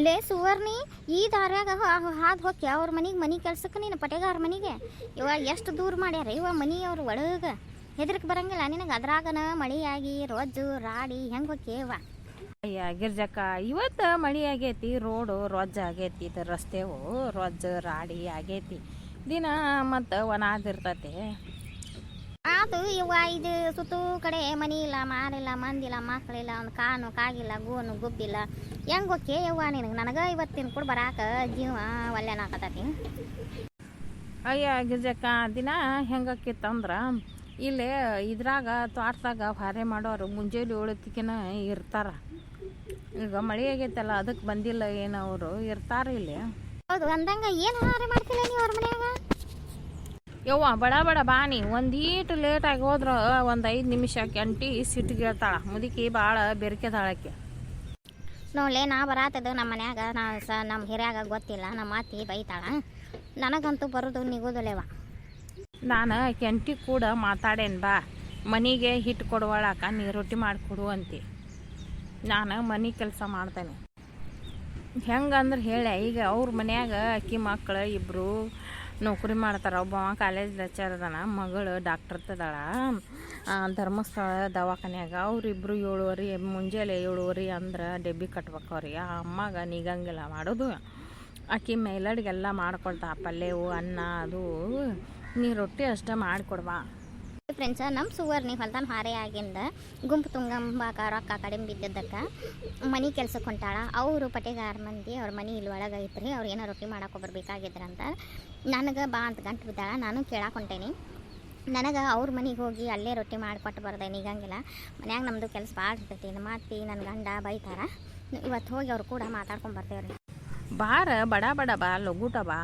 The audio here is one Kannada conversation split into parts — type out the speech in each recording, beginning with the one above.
ಲೇ ಸುವರ್ಣಿ, ಈ ದಾರ್ಯಾಗ ಹಾದು ಹೋಗಿ ಅವ್ರ ಮನೆ ಕೆಲ್ಸಕ್ಕೆ ನೀನು ಪಟೇಗಾರ ಮನೆಗೆ ಇವ ಎಷ್ಟು ದೂರ ಮಾಡ್ಯಾರ ಇವ ಮನೆ ಅವ್ರ ಒಳಗೆ ಹೆದರಿಕೆ ಬರಂಗಿಲ್ಲ ನಿನಗೆ. ಅದ್ರಾಗನ ಮಳೆಯಾಗಿ ರೊಜ್ಜು ರಾಡಿ ಹೆಂಗೆ ಹೋಗ್ಯವ? ಅಯ್ಯ ಗಿರ್ಜಕ್ಕ, ಇವತ್ತು ಮಳೆ ಆಗೈತಿ, ರೋಡು ರೊಜ್ಜ ಆಗೈತಿ, ರಸ್ತೆವು ರೊಜ್ಜ ರಾಡಿ ಆಗೈತಿ, ದಿನ ಮತ್ತು ಒಣಾದಿರ್ತೈತಿ. ಅದು ಇವ ಇದು ಸುತ್ತು ಕಡೆ ಮನಿ ಇಲ್ಲ, ಮಾರಿಲ್ಲ, ಮಂದಿಲ್ಲ, ಮಕ್ಕಳಿಲ್ಲ, ಒಂದು ಕಾನು ಕಾಗಿಲ್ಲ, ಗೋನು ಗುಬ್ಬಿಲ್ಲ, ಹೆಂಗೆ ಹೋಗ್ಯೆ ಯವ್ವ ನಿನಗೆ? ನನಗೆ ಇವತ್ತಿನ ಕೂಡ ಬರಾಕ ಜೀವ ಒಲ್ಲೆನಾಕತೈತಿ. ಅಯ್ಯ ಗಿರ್ಜಕ್ಕ, ದಿನ ಹೆಂಗಾಕಿತ್ತಂದ್ರೆ ಇಲ್ಲೇ ಇದ್ರಾಗ ತೋಟದಾಗ ಭಾರೆ ಮಾಡೋರು ಮುಂಜಾನೆ 7 ಇರ್ತಾರ. ಈಗ ಮಳೆ ಆಗೈತಲ್ಲ ಅದಕ್ಕೆ ಬಂದಿಲ್ಲ ಏನು, ಅವರು ಇರ್ತಾರ ಇಲ್ಲಿ. ಹೌದು ಅಂದಂಗೆ ಏನು ಹಾರೆ ಮಾಡ್ತಿಲ್ಲ ನೀವು ಅವ್ರ ಮನ್ಯಾಗ? ಯವ್ವ ಬಡ ಬಡ ಬಾನಿ, ಒಂದೀಟು ಲೇಟಾಗಿ ಹೋದ್ರೆ ಒಂದು 5 ನಿಮಿಷ ಅಂಟಿ ಸಿಟ್ಟಿಗೆ ಹೇಳ್ತಾಳ. ಮುದುಕಿ ಭಾಳ ಬೆರಕೆದಾಳಕ್ಕೆ. ನೋಡ್ಲೆ, ನಾ ಬರಾತದು ನಮ್ಮ ಮನ್ಯಾಗ ನಮ್ಮ ಹಿರಿಯಾಗ ಗೊತ್ತಿಲ್ಲ, ನಮ್ಮ ಅತ್ತಿ ಬೈತಾಳ. ನನಗಂತೂ ಬರೋದು ನಿಗೋದಿಲ್ಲವ. ನಾನು ಕೆಂಟಿ ಕೂಡ ಮಾತಾಡೇನು, ಬಾ ಮನೆಗೆ ಹಿಟ್ಟು ಕೊಡುವಳಾಕ ನೀ ರೊಟ್ಟಿ ಮಾಡಿಕೊಡು ಅಂತಿ. ನಾನು ಮನೆ ಕೆಲಸ ಮಾಡ್ತೇನೆ. ಹೆಂಗಂದ್ರೆ ಹೇಳ, ಈಗ ಅವ್ರ ಮನ್ಯಾಗ ಅಕ್ಕಿ ಮಕ್ಕಳು ಇಬ್ಬರು ನೌಕರಿ ಮಾಡ್ತಾರೆ. ಒಬ್ಬ ಕಾಲೇಜ್ ಲೆಕ್ಚರ್ ಅದಾನ, ಮಗಳು ಡಾಕ್ಟರ್ ತದಾಳ ಧರ್ಮಸ್ಥಳ ದವಾಖಾನ್ಯಾಗ. ಅವರಿಬ್ಬರು 7:30 ಮುಂಜಾನೆ 7:30 ಅಂದ್ರೆ ಡೆಬ್ಬಿ ಕಟ್ಬೇಕು ಅವ್ರಿಗೆ. ಆ ಅಮ್ಮಗೆ ನಿಗಂಗಿಲ್ಲ ಮಾಡೋದು. ಅಕ್ಕಿ ಮೇಲಡ್ಗೆಲ್ಲ ಮಾಡ್ಕೊಳ್ತಾ, ಪಲ್ಯವು ಅನ್ನ ಅದು, ನೀ ರೊಟ್ಟಿ ಅಷ್ಟೇ ಮಾಡಿಕೊಡ್ವಾ. ಫ್ರೆಂಡ್ಸ, ನಮ್ಮ ಸುವರ್ಣಿ ಹೊಲ್ದಾನ ಹಾರೆ ಆಗಿಂದ ಗುಂಪು ತುಂಗಂಬಾಕ ರೊಕ್ಕ ಕಡಿಮೆ ಬಿದ್ದಿದ್ದಕ್ಕೆ ಮನೆ ಕೆಲ್ಸಕ್ಕೆ ಹೊಂಟಾಳ. ಅವರು ಪಟೇಗಾರ ಮಂದಿ, ಅವ್ರ ಮನೆ ಇಲ್ಲಿ ಒಳಗೆ ಐತ್ರಿ. ಅವ್ರು ಏನೋ ರೊಟ್ಟಿ ಮಾಡಕ್ಕೆ ಬರ್ಬೇಕಾಗಿದ್ರಂತ ನನಗೆ ಬಾ ಅಂತ ಗಂಟು ಬಿದ್ದಾಳ. ನಾನು ಕೇಳಕ್ಕೆ ಹೊಂಟೇನಿ. ನನಗೆ ಅವ್ರ ಮನೆಗೆ ಹೋಗಿ ಅಲ್ಲೇ ರೊಟ್ಟಿ ಮಾಡಿಕೊಟ್ಟು ಬರ್ದೆ ನಿಗಂಗಿಲ್ಲ. ಮನ್ಯಾಗ ನಮ್ಮದು ಕೆಲಸ ಭಾಳ ಇರ್ತೈತಿ. ನಮ್ಮ ಅತ್ತಿ ನನ್ನ ಗಂಡ ಬೈತಾರ. ಇವತ್ತು ಹೋಗಿ ಅವ್ರು ಕೂಡ ಮಾತಾಡ್ಕೊಂಡು ಬರ್ತೇವ್ರಿ. ಬಾರ ಬಡ ಬಡ ಬಾ, ಲಘೂಟ ಬಾ,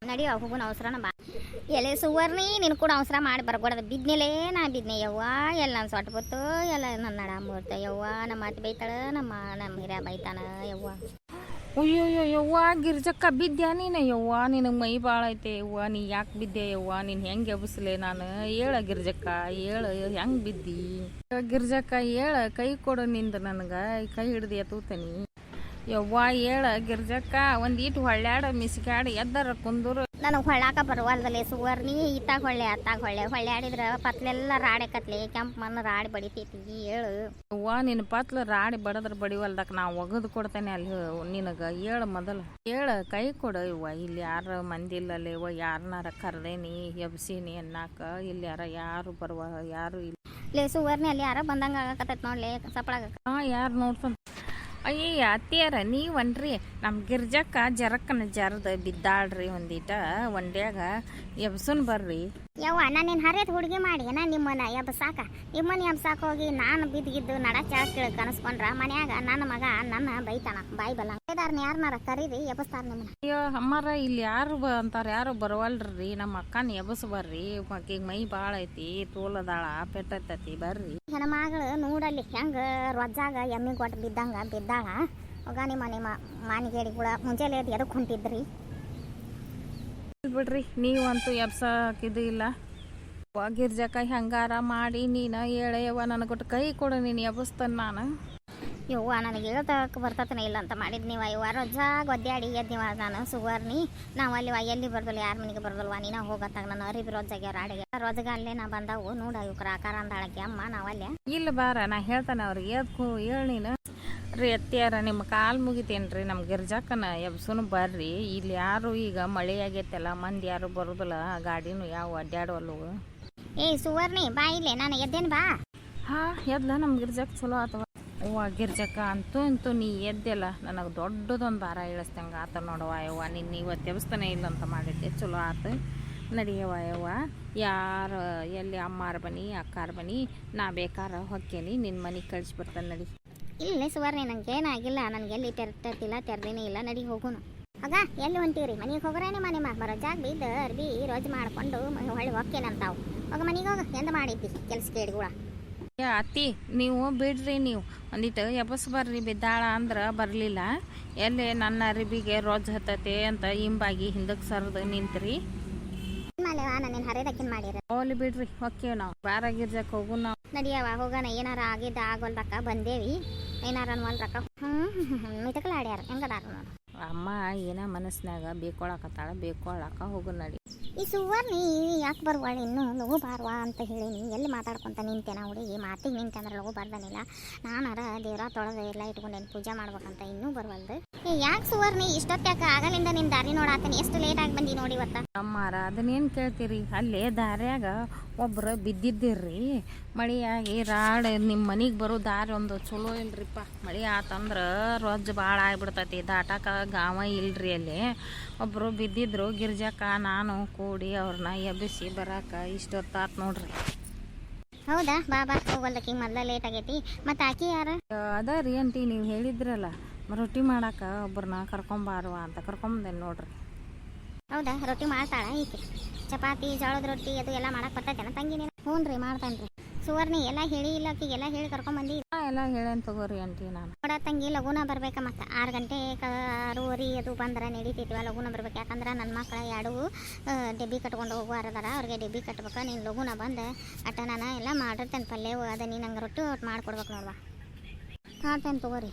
ನಡಿಯೋ ಹೋಗೋಣ, ಅವಸರನ ಬಾ. ಎಲೆ ಸುವರ್ಣಿ, ನೀನು ಕೂಡ ಅವಸರ ಮಾಡಿ ಬರ್ಕೊಡೋದು. ಬಿದ್ನೆಲೇ ನಾ ಬಿದ್ನೆ ಯವ್ವ, ಎಲ್ಲ ನನ್ನ ಸೊಟ್ಟು ಬತ್ತು, ಎಲ್ಲ ನನ್ನ ನಡ ಮೂರ್ತ ಯವ್ವ. ನಮ್ಮ ಅತ್ತೆ ಬೈತಾಳ, ನಮ್ಮ ಹಿರಿಯ ಬೈತಾನ ಯವ್ವ. ಅಯ್ಯೋ ಯವ್ವ ಗಿರ್ಜಕ್ಕ, ಬಿದ್ದ್ಯಾ ನೀನು? ಯವ್ವ ನಿನಗೆ ಮೈ ಭಾಳ ಐತೆ ಯವ್ವ, ನೀ ಯಾಕೆ ಬಿದ್ದೆ ಯವ್ವ? ನೀನು ಹೆಂಗೆ ಎಬ್ಬಿಸ್ಲೆ ನಾನು? ಹೇಳ ಗಿರ್ಜಕ್ಕ, ಹೇಳು ಹೆಂಗೆ ಬಿದ್ದಿ? ಗಿರ್ಜಕ್ಕ ಹೇಳ, ಕೈ ಕೊಡು ನಿಂದು ನನಗೆ, ಕೈ ಹಿಡ್ದು ಎತ್ತೂತನಿ. ಯವ್ವ ಹೇಳ ಗಿರ್ಜಕ್ಕ, ಒಂದೀಟು ಹೊಳ್ಳ್ಯಾಡ ಮಿಸ್ಕ್ಯಾಡ ಎದ್ದರ ಕುಂದೂರು. ನನಗೆ ಹೊಳ್ಳಾಕ ಬರುವಲ್ದಲ್ಲೇ ಸುವರ್ಣಿ. ಇತ್ತಾಗ ಹೊಳ್ಳೆ ಅತ್ತಾಗ ಹೊಳ್ಳ್ಯಾಡಿದ್ರೆ ಪತ್ಲೆಲ್ಲ ರಾಡೆ ಕತ್ಲೆ, ಕೆಂಪು ಮಣ್ಣು ರಾಡಿ ಬಡಿತೈತಿ. ಹೇಳು ಯವ್ವ, ನಿನ್ನ ಪತ್ಲು ರಾಡಿ ಬಡದ್ರ ಬಡಿವಲ್ದಕ್ಕೆ ನಾ ಒಗದು ಕೊಡ್ತೇನೆ ಅಲ್ಲಿ ನಿನಗೆ. ಹೇಳು ಮೊದಲು, ಹೇಳ ಕೈ ಕೊಡು ಯವ್ವ. ಇಲ್ಲಿ ಯಾರು ಮಂದಿ ಇಲ್ಲಲ್ಲ ಯವ್ವ, ಯಾರನ್ನಾರ ಕರ್ದೇನಿ ಎಬ್ಸೀನಿ ಅನ್ನಾಕ. ಇಲ್ಲಿ ಯಾರು ಬರುವ ಯಾರು ಇಲ್ಲ. ಲೇ ಸುವರ್ಣಿ, ಅಲ್ಲಿ ಯಾರ ಬಂದಂಗೆ ಆಗಕತ್ತೈತಿ ನೋಡ್ಲೆ ಸಪ್ಪಳಾಗ. ಯಾರು ನೋಡ್ತಾನೆ? ಅಯ್ಯ ಅತ್ತಿಯಾರ ನೀವನ್ರಿ, ನಮ್ಮ ಗಿರ್ಜಕ್ಕ ಜರಕ್ಕನ ಜರ್ದು ಬಿದ್ದಾಳ್ರಿ. ಒಂದೀಟ ಒಂಡ್ಯಾಗ ಎಬ್ಸನ್ ಬರ್ರಿ. ಯವ್ವ, ನಾನೇನು ಹರಿಯದ ಹುಡುಗಿ ಮಾಡಿ ನಿಮ್ಮನ್ನ ಎಬ್ಸಾಕ? ನಿಮ್ಮನ್ನ ಎಬ್ಸಾಕ ಹೋಗಿ ನಾನು ಬಿದ್ದಿದ್ದು ನಡ ಚಾಳ ಕನಸ್ಕೊಂಡ್ರ ಮನ್ಯಾಗ ನನ್ನ ಮಗ ನನ್ನ ಬೈತಾನ. ಬಾಯಿ ಬಲ್ಲ ಯಾರನ್ನಾರ ಕರೀರಿ, ಎಬ್ಸ್ತಾರ ನಿಮ್ಮನ್ನ. ಅಯ್ಯೋ ಅಮ್ಮಾರ, ಇಲ್ಲಿ ಯಾರು ಅಂತಾರ, ಯಾರು ಬರವಲ್ರಿ. ನಮ್ಮ ಅಕ್ಕನ ಎಬಸ್ ಬರ್ರಿ, ಆಕಿಗೆ ಮೈ ಭಾಳ ಐತಿ, ತೋಲದಾಳ, ಪೆಟ್ಟೈತಿ, ಬರ್ರಿ. ಹೆಣ್ಮಗಳು ನೋಡಲ್ಲಿ ಹೆಂಗ ರೊಜ್ಜಾಗ ಎಮ್ಮಿ ಕೊಟ್ಟು ಬಿದ್ದಾಳ. ಹೋಗ ನಿಮ್ಮ ಮಾನಿಗೇಡಿಗಳ ಮುಂಜಾನೆ ಎದಕ್ಕೆ ಹೊಂಟಿದ್ರಿ? ಬಿಡ್ರಿ, ನೀವಂತೂ ಎಬ್ಸಕಿದು ಇಲ್ಲ. ಗಿರ್ಜಕ್ಕ ಹೆಂಗಾರ ಮಾಡಿ ನೀನು ಹೇಳಯ್ಯವ, ನನಗೊಟ್ಟು ಕೈ ಕೊಡು, ನೀನು ಎಬ್ಸ್ತಾನೆ ನಾನು. ಯವ್ವ, ನನಗೆ ಹೇಳ್ತಕ್ಕೆ ಬರ್ತತನೇ ಇಲ್ಲ ಅಂತ ಮಾಡಿದ್ ನೀವು. ಇವ ರೊಜ್ಜಾಗ ಒದ್ದಾಡಿ ಎದ್ದಿವ ನಾನು ಸುವರ್ಣಿ. ನಾವು ಅಲ್ಲಿವ ಎಲ್ಲಿ ಬರ್ದಲ್ಲ, ಯಾರ ಮನೆಗೆ ಬರ್ದಲ್ವ, ನೀನು ಹೋಗತ್ತಾಗ ನಾನು ಅರಿಬಿ ರೊಜ್ಜಾಗ್ಯಾವ ರಾಡಿಗೆ. ರೊಜ್ಜಾಗ ಅಲ್ಲೇ ನಾ ಬಂದವು ನೋಡ, ಇವ್ರ ಆಕಾರ ಅಂದಾಳಕ್ಕೆ ಅಮ್ಮ. ನಾವಲ್ಲೇ ಇಲ್ಲ ಬಾರ, ನಾ ಹೇಳ್ತಾನೆ ಅವ್ರಿಗೆ, ಎದ್ಕು ಹೇಳಿ ನೀನು. ರೀ ಅತ್ತಿಯಾರ, ನಿಮ್ಮ ಕಾಲು ಮುಗಿತೇನ್ರಿ, ನಮ್ಮ ಗಿರ್ಜಕ್ಕನ ಎಬ್ಸುನು ಬರ್ರಿ. ಇಲ್ಲಿ ಯಾರು ಈಗ ಮಳೆ ಆಗೈತೆಲ್ಲ, ಮಂದಿ ಯಾರು ಬರೋದಿಲ್ಲ, ಗಾಡಿನೂ ಯಾವ ಅಡ್ಡಾಡವಲ್ಲು. ಏ ಸುವರ್ಣಿ, ಬಾ ಇಲ್ಲೇ, ನಾನು ಎದ್ದೇನು ಬಾ. ಎದ್ಲ ನಮ್ಮ ಗಿರ್ಜಕ್ಕ ಚಲೋ ಆತವ. ಅವ್ವ ಗಿರ್ಜಕ್ಕ, ಅಂತೂ ನೀ ಎದ್ದೆಲ್ಲ ನನಗೆ ದೊಡ್ಡದೊಂದು ಭಾರ ಇಳಿಸ್ದಂಗೆ ಆತ ನೋಡವ ಯವ್ವ. ನಿನ್ನ ಇವತ್ತು ಎಬ್ಸ್ತಾನೆ ಇಲ್ಲ ಅಂತ ಮಾಡಿದ್ದೆ, ಚಲೋ ಆತು. ನಡಿಯವ ಯವ್ವ, ಯಾರು ಎಲ್ಲಿ ಅಮ್ಮಾರ ಬನ್ನಿ ಅಕ್ಕಾರ ಬನ್ನಿ, ನಾ ಬೇಕಾರ ಹೊಕ್ಕೇನಿ, ನಿನ್ನ ಮನೆಗೆ ಕಳಿಸಿ ಬರ್ತಾನೆ. ನಡಿ. ಇಲ್ಲ ಸುವರ್ಣಿ, ನಂಗೆ ಏನಾಗಿಲ್ಲ, ನನಗೆ ಎಲ್ಲಿ ತೆರ್ದಿಲ್ಲ, ತೆರ್ದೇನೇ ಇಲ್ಲ. ನಡಿ ಹೋಗೋಣ. ಆಗ ಎಲ್ಲಿ ಹೊಂಟೀವ್ರಿ? ಮನೆಗೆ ಹೋಗ್ರೇನೆ. ಮನೆ ಬರೋ ಜಾಗ ಬಿದ್ದು ಅರ್ಬಿ ರೋಜ್ ಮಾಡಿಕೊಂಡು ಹೊಳ್ಳಿ ಹೊಕ್ಕೇನಂತಾವು. ಹೋಗ ಮನೆಗೆ ಹೋಗ, ಎಂದ ಮಾಡಿದ್ದಿ ಕೆಲಸ ಕೇಳಿಗಳ. ಅತ್ತಿ ನೀವು ಬಿಡ್ರಿ, ನೀವು ಒಂದಿಟ್ಟು ಎಬಸ್ ಬರ್ರಿ. ಬಿದ್ದಾಳ ಅಂದ್ರೆ ಬರಲಿಲ್ಲ, ಎಲ್ಲಿ ನನ್ನ ಅರಿಬಿಗೆ ರೋಜ್ ಹತ್ತತೆ ಅಂತ ಹಿಂಬಾಗಿ ಹಿಂದಕ್ಕೆ ಸರ್ದು ನಿಂತ್ರಿ. ನಾನೇನು ಹರಿದಕ್ಕಿನ್ ಮಾಡಿರ. ಹೋಗ್ಲಿ ಬಿಡ್ರಿ, ಹೊಕ್ಕೇವ್ ನಾವು. ಬಾರ ಗಿರ್ಜಕ್ಕೆ ಹೋಗು ನಾವು. ನಡಿಯವ ಹೋಗೋಣ. ಏನಾರ ಆಗಿದ್ದ ಆಗೋಲ್ದಕ್ಕ ಬಂದೇವಿ, ಏನಾರ ಅನ್ವಲ್ದಕ್ಕ ಮಿತಕಲ ಆಡ್ಯಾರ ಹೆಂಗದಾರ ನೋಡು. ಏನ ಮನಸ್ಸಿನಾಗ ಬೇಕೊಳಕ ಹೋಗು ನಡಿ. ಈ ಸುವರ್ಣಿ ಯಾಕೆ ಬರ್ವಾಳ ಇನ್ನು ಲಘು ಬಾರ್ವಾ ಅಂತ ಹೇಳೀನಿ. ಎಲ್ಲಿ ಮಾತಾಡ್ಕೊಂತ ನಿಂತೇನ ಹುಡುಗಿ ಮಾತಿಗೆ ನಿಂತೆ ಅಂದ್ರೆ ಲಘು ಬರ್ದನಿಲ್ಲ. ನಾನಾರ ದೇವ್ರ ತೊಳೆದ ಎಲ್ಲ ಇಟ್ಕೊಂಡೇನು ಪೂಜೆ ಮಾಡ್ಬೇಕಂತ ಇನ್ನೂ ಬರ್ವಲ್ದು. ಯಾಕೆ ಸುವರ್ಣಿ ಇಷ್ಟೊತ್ತಾಕ ಆಗಲಿಂದ ನಿನ್ನ ದಾರಿ ನೋಡಾತನಿ, ಎಷ್ಟು ಲೇಟಾಗಿ ಬಂದಿ ನೋಡಿ ಇವತ್ತ. ಅಮ್ಮಾರ ಅದನ್ನೇನು ಕೇಳ್ತೀರಿ, ಅಲ್ಲೇ ದಾರ್ಯಾಗ ಒಬ್ರು ಬಿದ್ದಿದ್ದಿರ್ರಿ. ಮಳೆಯಾಗಿ ರಾಡ್ ನಿಮ್ಮ ಮನೆಗೆ ಬರೋ ದಾರಿ ಒಂದು ಚಲೋ ಇಲ್ರಿಪ್ಪ. ಮಳೆ ಆತಂದ್ರೆ ರೊಜ್ಜು ಭಾಳ ಆಗ್ಬಿಡ್ತೈತಿ, ದಾಟಾಕ ಗಾವ ಇಲ್ರಿ. ಅಲ್ಲಿ ಒಬ್ಬರು ಬಿದ್ದಿದ್ರು. ಗಿರ್ಜಕ್ಕ ನಾನು ಕೂಡಿ ಅವ್ರನ್ನ ಎಬ್ಬಿಸಿ ಬರಾಕ ಇಷ್ಟೊತ್ತಾತ್ ನೋಡ್ರಿ. ಹೌದಾ ಬಾಬಾ ಹೋಗಲ್ದಕ್ಕಿ ಮೊದಲ ಲೇಟ್ ಆಗೈತಿ. ಮತ್ತು ಆಕಿ ಯಾರ ಅದ ರೀ ಅಂಟಿ, ನೀವು ಹೇಳಿದ್ರಲ್ಲ ರೊಟ್ಟಿ ಮಾಡಾಕ ಒಬ್ಬರನ್ನ ಕರ್ಕೊಂಬಾರುವ ಅಂತ ಕರ್ಕೊಂಬಂದೇನು ನೋಡ್ರಿ. ಹೌದಾ ರೊಟ್ಟಿ ಮಾಡ್ತಾಳ ಈಕೆ? ಚಪಾತಿ ಜೋಳದ ರೊಟ್ಟಿ ಅದು ಎಲ್ಲ ಮಾಡಕ್ಕೆ ಬರ್ತೈತೆನ ತಂಗಿ ನೀನು? ಹ್ಞೂ ರೀ ಮಾಡ್ತೇನೆ ರೀ. ಸುವರ್ಣಿ ಎಲ್ಲ ಹೇಳಿ ಇಲ್ಲ ಆಕಿಗೆಲ್ಲ ಹೇಳಿ ಕರ್ಕೊಂಬಂದಿ? ಎಲ್ಲ ಹೇಳೇನು ತಗೋರಿ ಅಂಟಿ. ನಾನು ನೋಡ ತಂಗಿ ಲಘುನ ಬರ್ಬೇಕಾ, ಮತ್ತು 6 ಗಂಟೆ 6:30 ಅದು ಬಂದ್ರೆ ನಡೀತೈತಿವ. ಲಘುನ ಬರ್ಬೇಕು, ಯಾಕಂದ್ರೆ ನನ್ನ ಮಕ್ಕಳ 2 ಡಬ್ಬಿ ಕಟ್ಕೊಂಡು ಹೋಗುವಾರದಾರ. ಅವ್ರಿಗೆ ಡಬ್ಬಿ ಕಟ್ಬೇಕು. ನೀನು ಲಘುನ ಬಂದು ಅಟ್ಟ ನಾನು ಎಲ್ಲ ಮಾಡಿರ್ತೇನೆ ಪಲ್ಯವು. ಅದ ನೀನು ನಂಗೆ ರೊಟ್ಟಿ ಮಾಡ್ಕೊಡ್ಬೇಕು ನೋಡುವ. ಮಾಡ್ತೇನೆ ತಗೋರಿ.